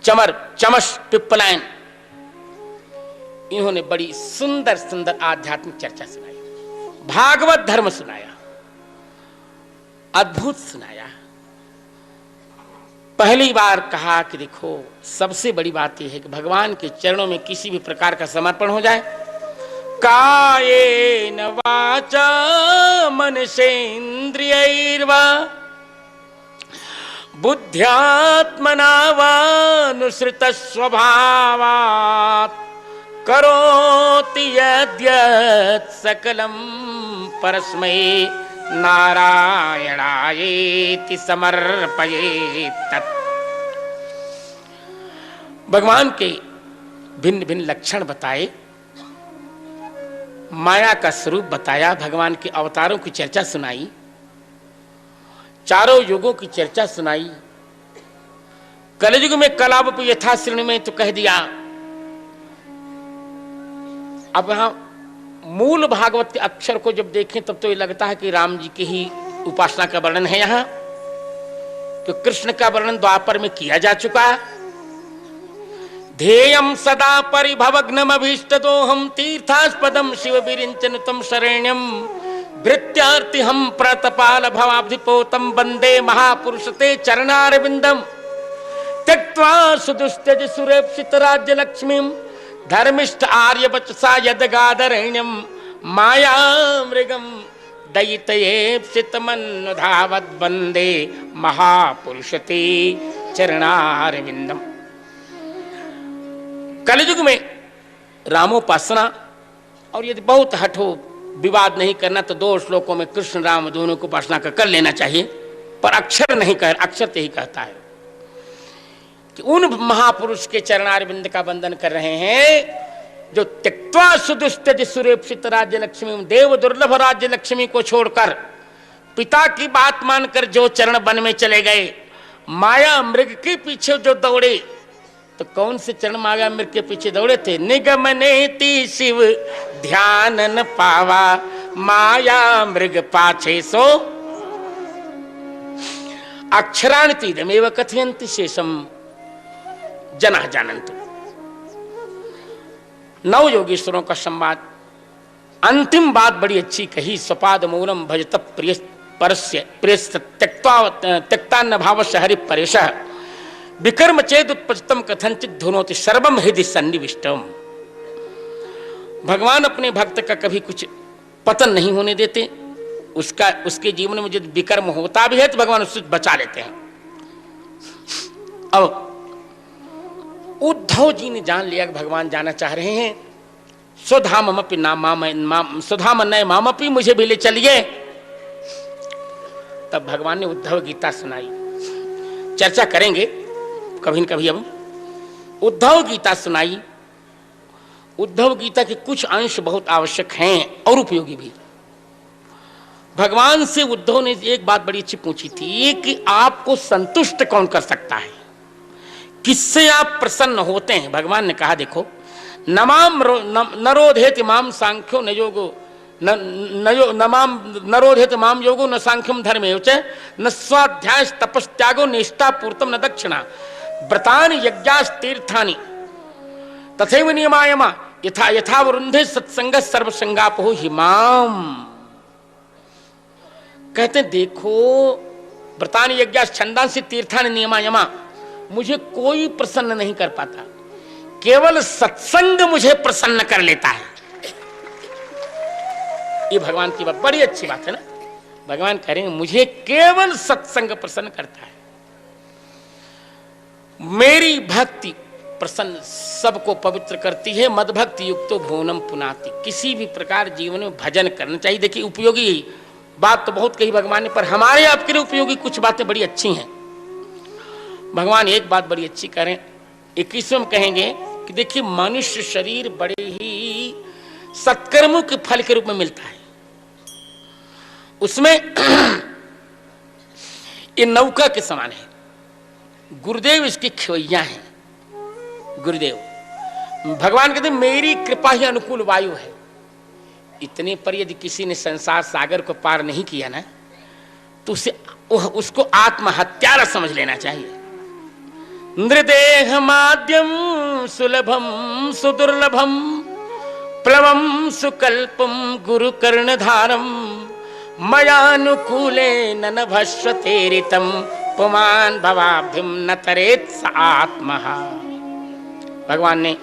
चमर चमश पिप्पलायन। इन्होंने बड़ी सुंदर सुंदर आध्यात्मिक चर्चा सुनाई, भागवत धर्म सुनाया, अद्भुत सुनाया। पहली बार कहा कि देखो सबसे बड़ी बात यह है कि भगवान के चरणों में किसी भी प्रकार का समर्पण हो जाए। कायेन वाचा मनसेन्द्रियैर्वा बुद्ध्यात्मना वानुसृत स्वभावात् करोति यद्यत् सकलं परस्मै नारायणायेति समर्पयेत् तत्। भगवान के भिन्न भिन्न लक्षण बताए, माया का स्वरूप बताया, भगवान के अवतारों की चर्चा सुनाई, चारों युगों की चर्चा सुनाई। कलयुग में कलावपि यथा श्रेणी में तो कह दिया। अब यहां मूल भागवत के अक्षर को जब देखें तब तो ये लगता है कि राम जी की ही उपासना का वर्णन है यहाँ, तो कृष्ण का वर्णन द्वापर में किया जा चुका है। ध्येयं सदा परिभवग्नमभीष्टदोहं तीर्थास्पदं शिव विरिञ्चनुतं शरण्यं भृत्यार्तिहं प्रतपाल भवाब्धिपोतं वन्दे महापुरुषते चरणारविन्दं त्यक्त्वा सुदुस्त्यज सुरेप्सित राज्य लक्ष्मीं धर्मिष्ठ आर्यवचसा यदगादरण्यं माया मृगं दयितयेप्सितमन्नुधावद् वन्दे महापुरुषते चरणारविन्दम। कलयुग में रामोपासना, और यदि बहुत हठ हो, विवाद नहीं करना तो 2 श्लोकों में कृष्ण राम दोनों को उपासना कर लेना चाहिए, पर अक्षर नहीं कर, अक्षर तो ही कहता है कि उन महापुरुष के चरणारविंद का वंदन कर रहे हैं जो त्यक्त्वा सुदुस्त्यज सुरेप्सित राज्य लक्ष्मी, देव दुर्लभ राज्य लक्ष्मी को छोड़कर पिता की बात मानकर जो चरण वन में चले गए, माया मृग के पीछे जो दौड़े, तो कौन से चरण माया मृग के पीछे दौड़े थे? निगमनेति शिव ध्यान न पावा, माया मृग पाछे सो अक्षराणतीदमेव कथयन्ति शेषम जना जानन्तु। 9 योगेश्वरों का संवाद, अंतिम बात बड़ी अच्छी कही। स्वपाद मूलम भजत प्रिय परस्य प्रेस त्यक्तान्न भावस्य हरि परेशः विकर्म चेद उत्पजतम कथनचित धुनोति सर्वम हृदय सन्निविष्टम। भगवान अपने भक्त का कभी कुछ पतन नहीं होने देते, उसके जीवन में यदि विकर्म होता भी है तो भगवान उससे बचा लेते हैं। अब उद्धव जी ने जान लिया कि भगवान जाना चाह रहे हैं। स्वधामपि स्वधाम नय मामपि, मुझे भी ले चलिए। तब भगवान ने उद्धव गीता सुनाई। चर्चा करेंगे कभी न कभी। अब उद्धव गीता सुनाई। उद्धव गीता के कुछ अंश बहुत आवश्यक हैं और उपयोगी भी। भगवान से उद्धव ने एक बात बड़ी अच्छी पूछी थी कि आपको संतुष्ट कौन कर सकता है, किससे आप प्रसन्न होते हैं? भगवान ने कहा देखो, नमाम नरोधेति माम सांख्यो न योगो नरोधेति माम योगो न सांख्यम धर्मेव च न स्वाध्याय तपस्त्यागो निष्ठा पूर्तम न दक्षिणा व्रतानि यज्ञास्तीर्थानि तथैव नियमायमा यथा यथा वरुंधे सत्संग सर्वसंगापो हिमाम। कहते देखो, व्रतानि यज्ञाश्छन्दांसि तीर्थानि नियमायमा, मुझे कोई प्रसन्न नहीं कर पाता, केवल सत्संग मुझे प्रसन्न कर लेता है। ये भगवान की बात, बड़ी अच्छी बात है ना। भगवान कह रहे हैं मुझे केवल सत्संग प्रसन्न करता है, मेरी भक्ति प्रसन्न सबको पवित्र करती है। मद भक्ति युक्तो भुवनम पुनाति। किसी भी प्रकार जीवन में भजन करना चाहिए। देखिए, उपयोगी बात तो बहुत कही भगवान ने, पर हमारे आपके लिए उपयोगी कुछ बातें बड़ी अच्छी हैं। भगवान एक बात बड़ी अच्छी करें, 21वें कहेंगे कि देखिए, मनुष्य शरीर बड़े ही सत्कर्मों के फल के रूप में मिलता है। उसमें ये नौका के समान है। गुरुदेव इसकी खेवैया हैं। गुरुदेव भगवान कहते मेरी कृपा ही अनुकूल वायु है। इतने पर यदि किसी ने संसार सागर को पार नहीं किया ना, तो उसको आत्महत्यारा समझ लेना चाहिए। नृदेह माद्यम सुलभम सुदुर्लभम प्लवम सुकल्पम गुरु कर्णधारम मयानुकूले न भस्वतेरितम पुमान भवाभ्युम न तरेत स आत्मः। भगवान ने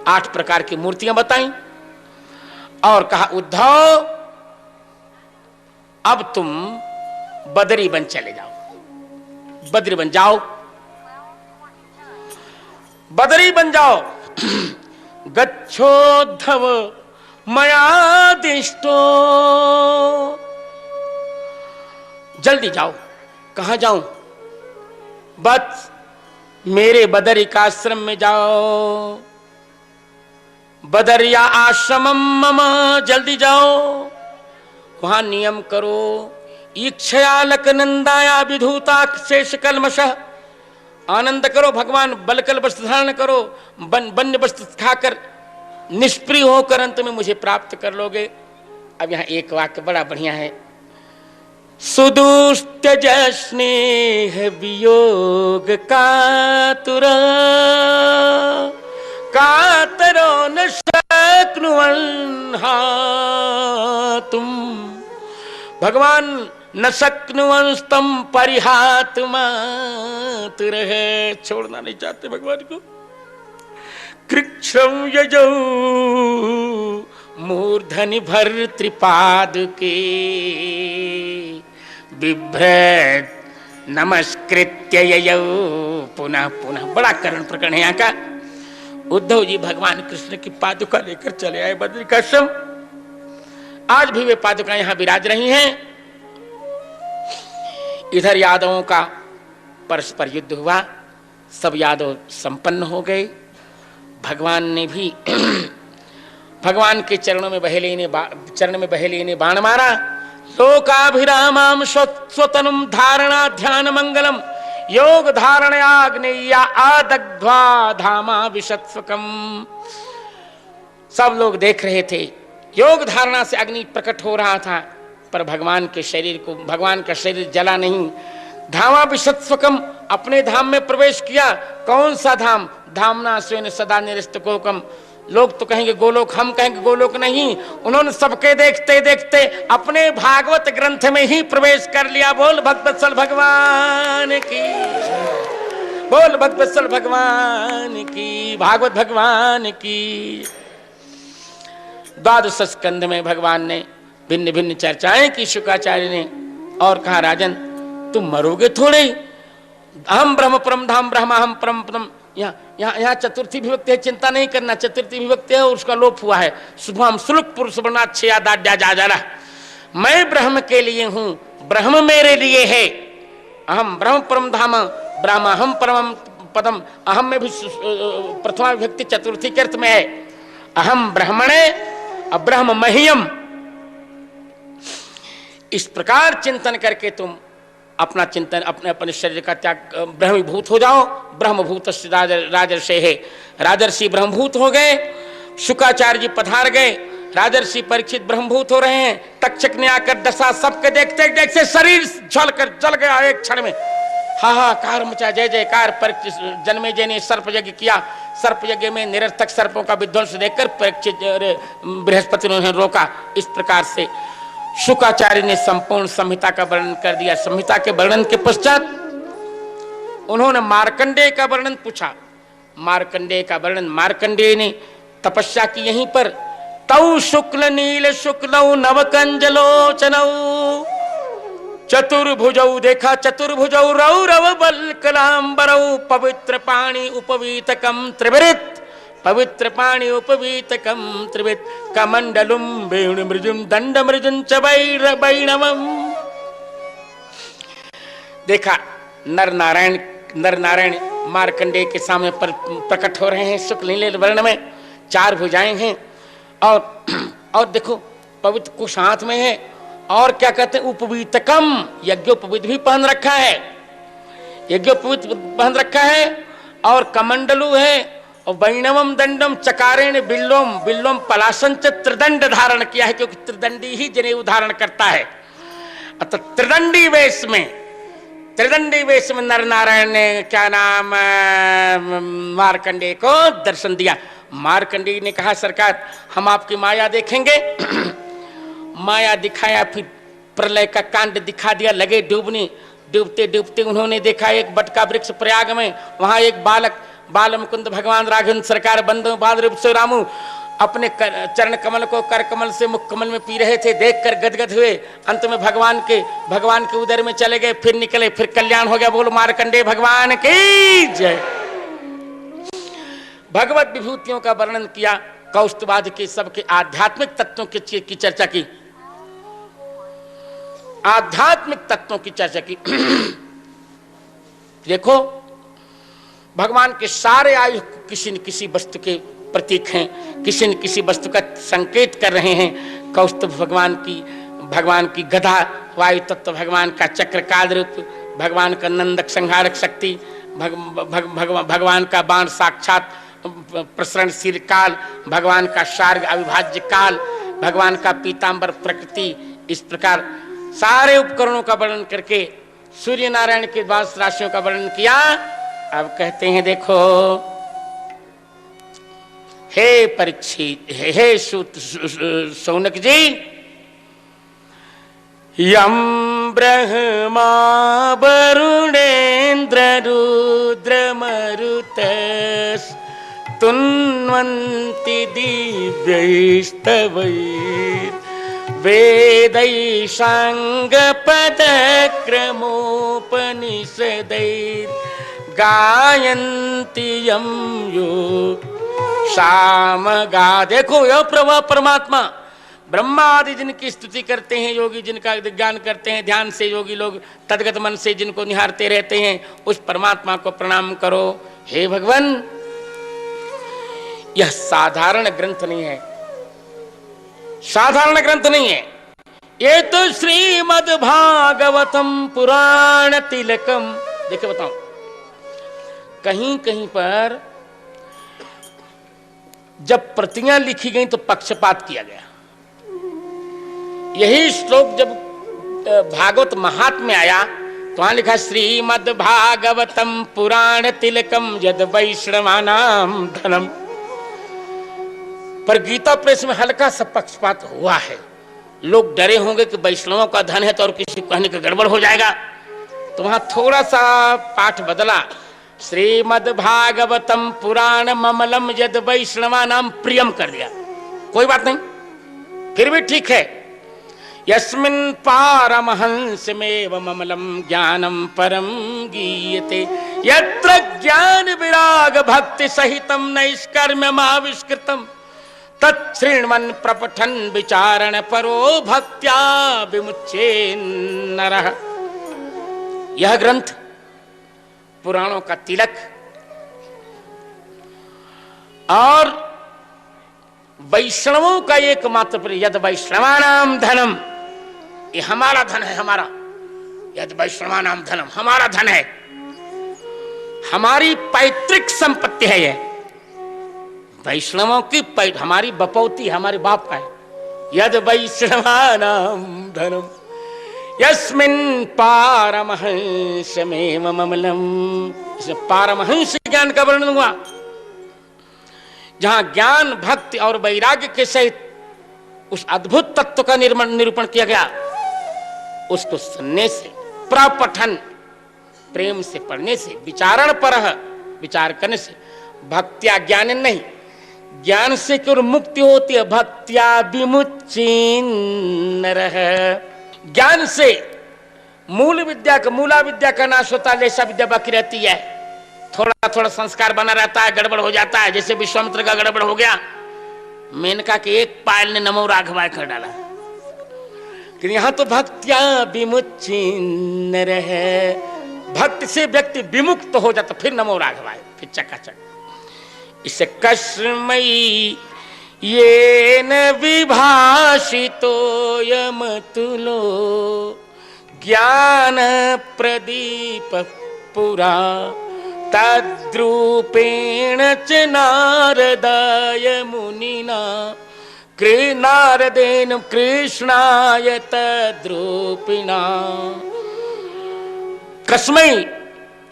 8 प्रकार की मूर्तियां बताई और कहा उद्धव अब तुम बदरी बन चले जाओ, बदरी बन जाओ, बदरी बन जाओ। गच्छोद्धव मयादिष्टो जल्दी जाओ। कहां जाऊं? बस मेरे बदरिकाश्रम में जाओ। बदरिया आश्रमम मम, जल्दी जाओ, वहां नियम करो। ईक्षयालक नंदाया विधूता शेष कलमशः, आनंद करो, भगवान बलकल वस्त्र धारण करो, वन्य वस्त्र खाकर निष्प्रिय होकर अंत में मुझे प्राप्त कर लोगे। अब यहां एक वाक्य बड़ा बढ़िया है। सुदुष्टज स्नेह वियोग कातुर, कातरो न शक्नुवन् हातुम, भगवान न शक्नुवंस्तम परिहातुमातुर है, छोड़ना नहीं चाहते भगवान को। कृक्षम यजौ मूर्धनि भर्तृपादुके, बिभ्रत नमस्कृत्य ययौ पुनः पुनः। बड़ा करण प्रकरण है यहाँ का। उद्धव जी भगवान कृष्ण की पादुका लेकर चले आए बद्रिकाश्रम। आज भी वे पादुका यहां विराज रही हैं। इधर यादवों का परस्पर युद्ध हुआ, सब यादव संपन्न हो गए। भगवान ने भी भगवान के चरण में बहेली ने बाण मारा। लोकाभिरामाम स्वतनुम धारणा ध्यान मंगलम, योग धारणयाग्नेया आदग्ध्वा धामा विशत्स्वकम। सब लोग देख रहे थे, योग धारणा से अग्नि प्रकट हो रहा था, पर भगवान का शरीर जला नहीं। धामा विशत्स्वकम, अपने धाम में प्रवेश किया। कौन सा धाम? धामना स्वेन सदा निरस्तकोकम। लोग तो कहेंगे गोलोक, हम कहेंगे गोलोक नहीं। उन्होंने सबके देखते देखते अपने भागवत ग्रंथ में ही प्रवेश कर लिया। बोल भक्तवत्सल भगवान की, बोल भक्तवत्सल भगवान की, भागवत भगवान की। द्वादश स्कंध में भगवान ने भिन्न भिन्न चर्चाएं की शुकाचार्य ने, और कहा राजन तुम मरोगे थोड़े। हम ब्रह्म परम धाम ब्रह्म हम परम पदम। यहाँ चतुर्थी विभक्ति है, चिंता नहीं करना, चतुर्थी विभक्ति है और उसका लोप हुआ है। शुभम श्लोक पुरुष वर्णाच्छया दाड्या जाजाला। मैं ब्रह्म के लिए हूं, ब्रह्म मेरे लिए है। अहम ब्रह्म परम धाम ब्रह्म हम परम पदम। अहम में भी प्रथमा विभक्ति चतुर्थी के अर्थ में है। अहम ब्रह्मणे अब्रह्म मह्यम। इस प्रकार चिंतन करके तुम अपना चिंतन अपने अपने शरीर का त्याग, ब्रह्मीभूत हो जाओ। ब्रह्मभूत राजर्षि है, राजर्षि ब्रह्मभूत हो गए। शुकाचार्य जी पधार गए, राजर्षि परीक्षित ब्रह्मभूत हो रहे हैं। तक्षक ने आकर दशा सबके देखते देखते शरीर जल गया एक क्षण में। हाहाकार मचा, जय जयकार। परीक्षित जन्मेजय ने सर्प यज्ञ किया। सर्प यज्ञ में निरर्थक सर्पों का विध्वंस देखकर परीक्षित बृहस्पति ने उन्हें रोका। इस प्रकार से शुकाचार्य ने संपूर्ण संहिता का वर्णन कर दिया। संहिता के वर्णन के पश्चात उन्होंने मार्कंडेय का वर्णन पूछा। मार्कंडेय का वर्णन, मार्कंडेय ने तपस्या की यहीं पर। तौ शुक्ल नील शुक्लौ नवकंजलोचनौ, चतुर्भुजौ, देखा चतुर्भुजौ रौरव बल्कलांबरौ, पवित्र पाणि उपवीतकम त्रिवृत, पवित्र पाणि उपवीतकम त्रिवृत, कमंडलुम वेणु मृजुम दंड मृजुम च वैणवम। देखा नर नारायण मार्कंडेय के सामने पर प्रकट हो रहे हैं शुक्ल नीले वर्ण में, चार भुजाएं हैं और देखो पवित्र कुश हाथ में है। और क्या कहते हैं? उपवीतकम, यज्ञोपवीत भी पहन रखा है, यज्ञोपवीत पहन रखा है। और कमंडलु है और वैणवम दंडम चकारेण बिल्लोम, बिल्लोम पलाशन च त्रिदंड धारण किया है, क्योंकि त्रिदंडी ही जनेऊ धारण करता है। अतः त्रिदंडी वेश में नर नारायण ने क्या नाम मार्कंडेय को दर्शन दिया। मार्कंडेय ने कहा सरकार हम आपकी माया देखेंगे। माया दिखाया, फिर प्रलय का कांड दिखा दिया। लगे डूबने, डूबते डूबते उन्होंने देखा एक बटका वृक्ष प्रयाग में, वहां एक बाल मुकुंद भगवान राघवेंद्र सरकार बंधु बाल रूप से रामू अपने चरण कमल को कर कमल से मुख कमल में पी रहे थे। देखकर गदगद हुए। अंत में भगवान के उदर में चले गए, फिर निकले, फिर कल्याण हो गया। बोलो मार्कंडेय भगवान की जय। भगवत विभूतियों का वर्णन किया, कौस्तुभादि के सबके आध्यात्मिक तत्वों की चर्चा की। आध्यात्मिक तत्वों की चर्चा की। देखो भगवान के सारे आयु किसी न किसी वस्तु के प्रतीक हैं, किसी न किसी वस्तु का संकेत कर रहे हैं। कौस्तुभ भगवान की गदा वायु तत्व, भगवान का चक्र काल रूप, भगवान का नंदक संहारक शक्ति, भगवान का बाण साक्षात प्रसरणशील काल, भगवान का शार्ग अविभाज्य काल, भगवान का पीतांबर प्रकृति। इस प्रकार सारे उपकरणों का वर्णन करके सूर्य नारायण के 12 राशियों का वर्णन किया। अब कहते हैं देखो, हे परीक्षित, हे शौनक जी, यम ब्रह्मा वरुणेन्द्र रुद्र मरुतस् तुन्वन्ति दिव्यैस्तवैर् वेदैशाङ्गपदक्रमोपनिषदैर् गायन्ति यं यो सामगा। देखो यह प्रभु परमात्मा ब्रह्मा आदि जिनकी स्तुति करते हैं, योगी जिनका ज्ञान करते हैं, ध्यान से योगी लोग तदगत मन से जिनको निहारते रहते हैं, उस परमात्मा को प्रणाम करो। हे भगवान, यह साधारण ग्रंथ नहीं है, साधारण ग्रंथ नहीं है। ये तो श्रीमद् भागवतम पुराण तिलकम। देखिए बताओ, कहीं कहीं पर जब प्रतियां लिखी गई तो पक्षपात किया गया। यही श्लोक जब भागवत महात्म्य में आया तो वहां लिखा श्रीमद् भागवतम पुराण तिलकम यद वैष्णवानाम धनम। पर गीता प्रेस में हल्का सा पक्षपात हुआ है। लोग डरे होंगे कि वैष्णवों का धन है तो और किसी कहने का गड़बड़ हो जाएगा, तो वहां थोड़ा सा पाठ बदला। श्रीमद् भागवतम पुराण ममलम यद वैष्णवानाम प्रियम कर दिया। कोई बात नहीं, फिर भी ठीक है। यस्मिन् पारमहंसमेव ममलम ज्ञानम परम गीयते यत्र ज्ञान विराग भक्ति सहितम नैष्कर्म्यमाविष्कृतम् तच्छृण्वन् प्रपठन् विचारण परो भक्त्या विमुच्येन्नरः। यह ग्रंथ पुराणों का तिलक और वैष्णवों का एकमात्र यद वैष्णवानाम धनम, ये हमारा धन है, हमारा यद वैष्णवानाम धनम, हमारा धन है, हमारी पैतृक संपत्ति है। ये वैष्णवों की हमारी बपौती, हमारे बाप का है। यद वैष्णवानाम धनम यस्मिन् पारमहंसमेव ममलम। इसे पारमहंस ज्ञान का वर्णन हुआ, जहां ज्ञान भक्ति और वैराग्य के सहित उस अद्भुत तत्व का निरूपण किया गया। उसको सुनने से, प्रपठन प्रेम से पढ़ने से, विचारण पर विचार करने से, भक्त्या ज्ञान नहीं, ज्ञान से केवल मुक्ति होती है। भक्त्या विमुच्येन्नरः। ज्ञान से मूला विद्या का नाश होता है, लेशा विद्या बाकी रहती है। थोड़ा थोड़ा संस्कार बना रहता है, गड़बड़ हो जाता है। जैसे विश्वामित्र का गड़बड़ हो गया, मेनका के एक पायल ने नमो राघवाय कर डाला। कि यहां तो भक्त्या विमुच्येन्नरः, भक्ति से व्यक्ति विमुक्त हो जाता, फिर नमो राघवाय, फिर चकाचक। इसे कस्मै येन विभाषितो यमतुलो ज्ञान प्रदीप पुरा तद्रूपेण च नारदाय मुनिना नारदेन कृष्णाय तद्रूपिणा। कस्मै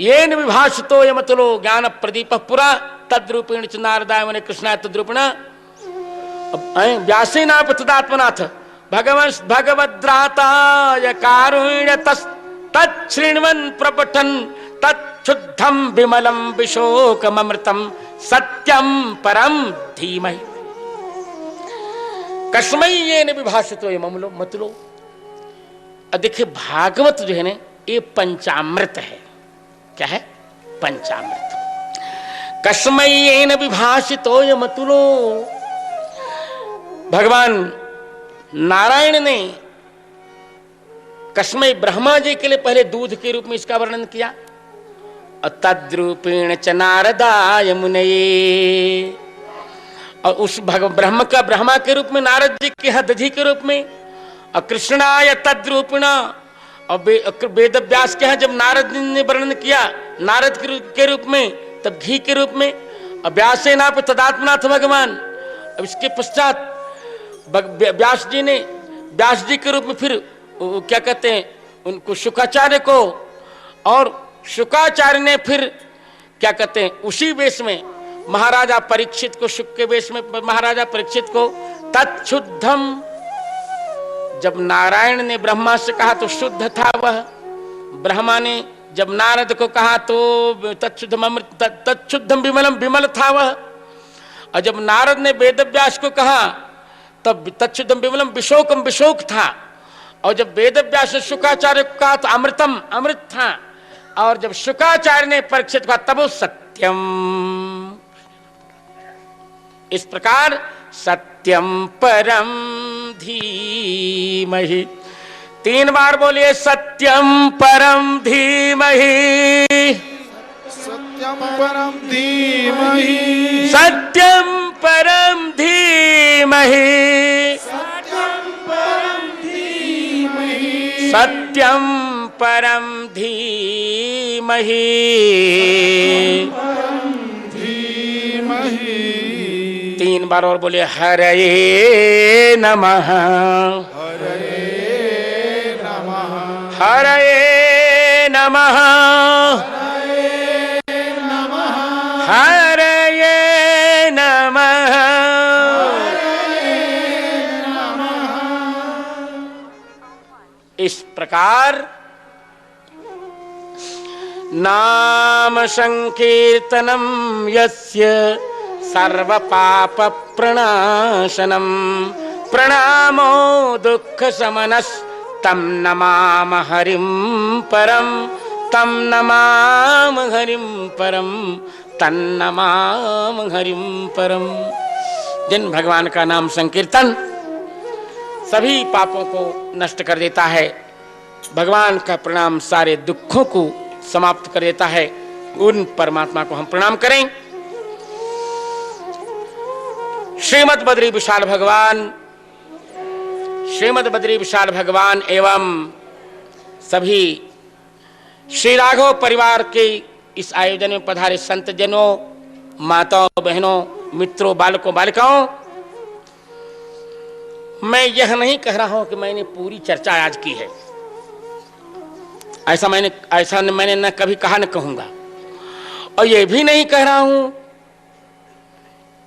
येन विभाषितो यमतुलो ज्ञान प्रदीप पुरा तद्रूपेण च नारदाय मुनि कृष्णाय तद्रूपिणा। व्यासेन तदात्मनाथ भगवद्राताय कारुण्य तच्छृण्वन् प्रपठन् तच्छुद्धं विमलं विशोकममृतं सत्यं परं धीमहि। कस्मै येन विभाषितो यमतुलो मतुलो। देखिए भागवत जो है ना, ये पंचामृत है। क्या है? पंचामृत। कस्मै येन विभाषितो यमतुलो। भगवान नारायण ने कस्मै ब्रह्मा जी के लिए पहले दूध के रूप में इसका वर्णन किया। तद्रूपेण च नारदाय मुनये, और उस ब्रह्म का ब्रह्मा के रूप में, नारद जी के यहाँ दधी के रूप में, और कृष्णाय तद्रूपिणा, और वेद व्यास के यहाँ जब नारद जी ने वर्णन किया नारद के रूप में, तब घी के रूप में, और व्यासे ना पे तदात्मनाथ भगवान। अब इसके पश्चात व्यास जी के रूप में फिर क्या कहते हैं उनको, शुकाचार्य को, और शुकाचार्य ने फिर क्या कहते हैं उसी वेश में महाराजा परीक्षित को, शुक के वेश में महाराजा परीक्षित को तत्शुद्धम, जब नारायण ने ब्रह्मा से कहा तो शुद्ध था वह, ब्रह्मा ने जब नारद को कहा तो तत्शुद्धम विमलम, विमल था वह, और जब नारद ने वेदव्यास को कहा तब तत्शुद्धम विमलम विशोकम, विशोक था, और जब वेदव्यास ने शुकाचार्य को कहा तो अमृतम, अमृत था, और जब शुकाचार्य ने परीक्षित कहा तब वो सत्यम। इस प्रकार सत्यम परम धीमहि, 3 बार बोलिए सत्यम परम धीमहि, सत्यम परम धीमहि, सत्यम परम धीमहि, सत्यम परम धीमहि, सत्यम परम धीमहि, परम धीमहि। 3 बार और बोलिए हरये नमः, हरये नमः, हरये नमः, हरये नमः। इस प्रकार नाम संकीर्तनम यस्य सर्व पाप प्रणाशनम, प्रणामो दुख शमनस तम नमाम हरिम परम, तम नमाम हरिम परम, तन्नमाम हरिम परम। जिन भगवान का नाम संकीर्तन सभी पापों को नष्ट कर देता है, भगवान का प्रणाम सारे दुखों को समाप्त कर देता है, उन परमात्मा को हम प्रणाम करें। श्रीमद् बद्री विशाल भगवान, श्रीमद् बद्री विशाल भगवान एवं सभी श्री राघव परिवार के इस आयोजन में पधारे संत जनों, माताओं बहनों, मित्रों, बालकों बालिकाओं, मैं यह नहीं कह रहा हूं कि मैंने पूरी चर्चा आज की है, ऐसा मैंने न कभी कहा न कहूंगा, और यह भी नहीं कह रहा हूं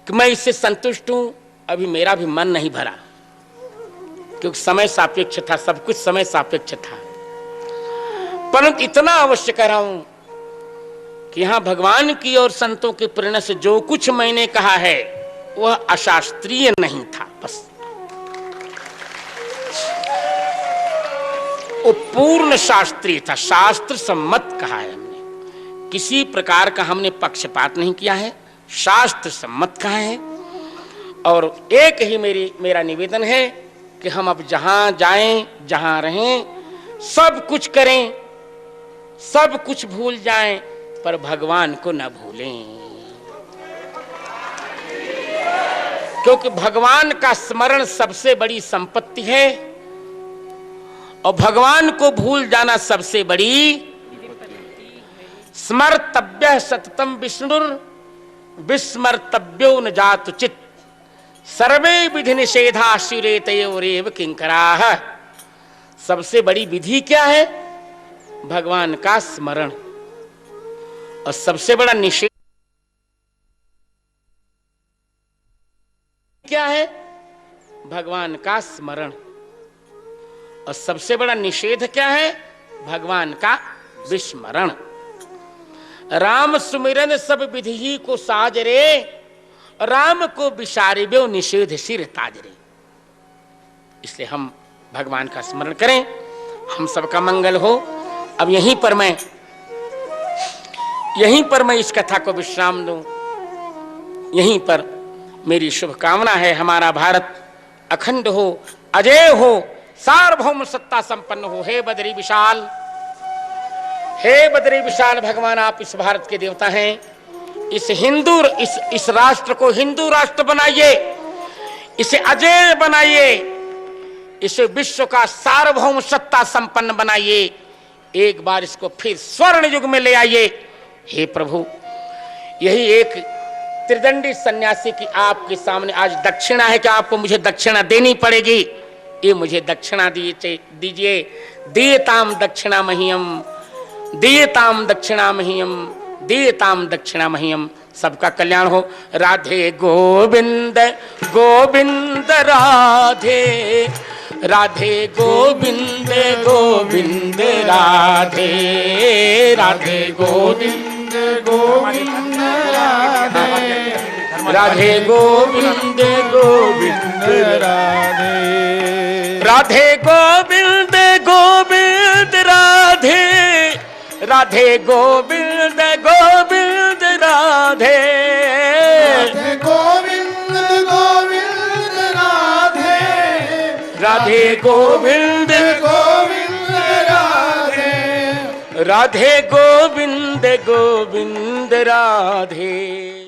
कि मैं इससे संतुष्ट हूं, अभी मेरा भी मन नहीं भरा, क्योंकि समय सापेक्ष था, सब कुछ समय सापेक्ष था। परंतु इतना अवश्य कह रहा हूं कि यहां भगवान की और संतों की प्रेरणा से जो कुछ मैंने कहा है वह अशास्त्रीय नहीं था, बस वो पूर्ण शास्त्रीय था, शास्त्र सम्मत कहा है हमने, किसी प्रकार का हमने पक्षपात नहीं किया है, शास्त्र सम्मत कहा है। और एक ही मेरा निवेदन है कि हम अब जहां जाएं, जहां रहें, सब कुछ करें, सब कुछ भूल जाएं, पर भगवान को न भूलें, क्योंकि भगवान का स्मरण सबसे बड़ी संपत्ति है, और भगवान को भूल जाना सबसे बड़ी स्मर्तव्य सततम विष्णुर विस्मर्तव्यो न जातु चित, सर्वे विधि निषेधा शिरे तयोरेव किंकराः। सबसे बड़ी विधि क्या है? भगवान का स्मरण, और सबसे बड़ा निषेध क्या है? भगवान का स्मरण, और सबसे बड़ा निषेध क्या है? भगवान का विस्मरण। राम सुमिरन सब विधि ही को साज रे, राम को विसारिबो निषेध सिर ताज रे। इसलिए हम भगवान का स्मरण करें, हम सबका मंगल हो। अब यहीं पर मैं इस कथा को विश्राम दूं, यहीं पर मेरी शुभकामना है। हमारा भारत अखंड हो, अजय हो, सार्वभौम सत्ता संपन्न हो। हे बद्री विशाल, हे बद्री विशाल भगवान, आप इस भारत के देवता हैं। इस राष्ट्र को हिंदू राष्ट्र बनाइए, इसे अजेय बनाइए, इसे विश्व का सार्वभौम सत्ता संपन्न बनाइए। एक बार इसको फिर स्वर्ण युग में ले आइए। हे प्रभु, यही एक त्रिदंडी सन्यासी की आपके सामने आज दक्षिणा है कि आपको मुझे दक्षिणा देनी पड़ेगी। ये मुझे दक्षिणा दीजिए। दीयताम दक्षिणा मह्यम, दीयताम दक्षिणा मह्यम, दीयताम दक्षिणा मह्यम। सबका कल्याण हो। राधे गोविंद गोविंद राधे, राधे गोविंद गोविंद राधे, राधे गोविंद गोविंद राधे, राधे गोविंद गोविंद राधे, राधे गोविंद गोविंद राधे, राधे गोविंद गोविंद राधे, राधे गोविंद गोविंद राधे, राधे गोविंद गोविंद राधे, राधे गोविंद गोविंद राधे।